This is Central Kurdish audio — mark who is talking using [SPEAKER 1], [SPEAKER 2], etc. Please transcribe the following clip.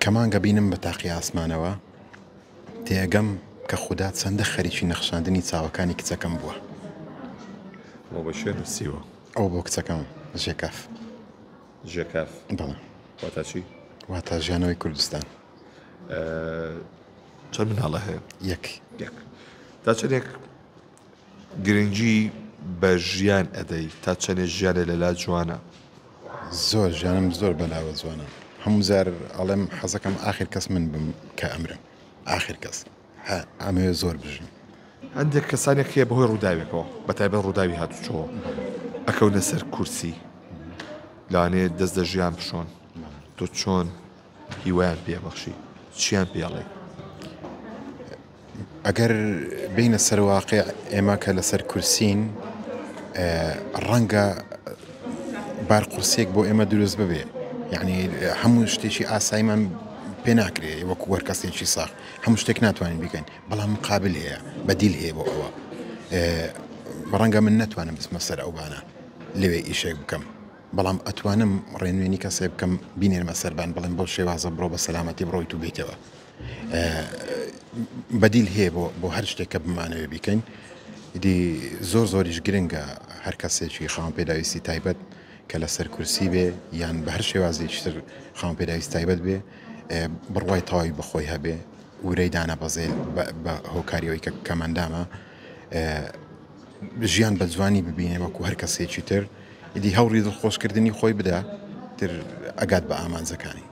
[SPEAKER 1] کەمانگە بینم بە تاقی ئاسمانەوە تێگەم کە خوددا چەندە خەریکی نەخشاندنی چاوەکانی کچەکەم بووە.
[SPEAKER 2] ئەو بە شوێن نووسیوە
[SPEAKER 1] ئەو بۆ کچەکەم ژێکاف.
[SPEAKER 2] ژێکاف
[SPEAKER 1] بەڵێ
[SPEAKER 2] واتە چی؟
[SPEAKER 1] واتە ژیانەوەی کوردستان.
[SPEAKER 2] چەند مناڵە هەیە؟
[SPEAKER 1] یەک.
[SPEAKER 2] تا چەندێک گرنگی بە ژیان ئەدەی تا چەندێک ژیانە لەلا جوانە؟
[SPEAKER 1] زۆر ژیانم زۆر بەلاوە جوانە. هەموو زار ئەڵێم حەزەکەم ئاخر کەس من بم کە ئەمرم. ئاخر کەس ئەمەوێ زۆر بژم.
[SPEAKER 2] هەندێک کەسانێک هەیە بەهۆی ڕووداوێکەوە بەتایبەت ڕووداوی هاتوچۆوە ئەکەونە سەر کورسی لانێ دەست دە ژیان بشۆن تۆ چۆن هیوایان پێبەخشی چیان پێڵێ؟
[SPEAKER 1] ئەگەر بینە سەرواقع ئێمە کە لەسەر کورسین ڕەنگە بارقورسێک بۆ ئێمە دروست ببێ، یعنی هەموو شتێکی ئاساییمان پێ ناکرێ وەکو وەرکەسێکی ساخ هەموو شتێک ناتوانین بیکەین، بەڵام مقابل هەیە بەدیل هەیە بۆ ئەوە. بەڕەنگە من نەتوانم بچمە سەر ئەوبانە لەوێ ئیشێک بکەم، بەڵام ئەتوانم ڕێنوێنی کەسێ بکەم بینێرمە سەربان بڵێم بۆ شێوازە بڕۆ بە سەلامەتی بڕۆیت و بیتەوە. بەدیل هەیە بۆ هەر شتێک کە بمانەوێ بیکەین. دی زۆریش گرنگە هەر کەسێکی خاوەن پێداویستی تایبەت کە لەسەر کورسی بێ یان بە هەر شێوازێکی تر خاوەن پێداویستی تایبەت بێ بڕوای تەواوی بەخۆی هەبێ، ورەی دانەبەزێ بە هۆکاریەوەی کە کەمەندامە ژیان بە جوانی ببینێ وەکو هەر کەسێکی تر. ئیدی هەوڕی دڵخۆشکردنی خۆی بدە تر ئەگات بە ئامانجەکانی.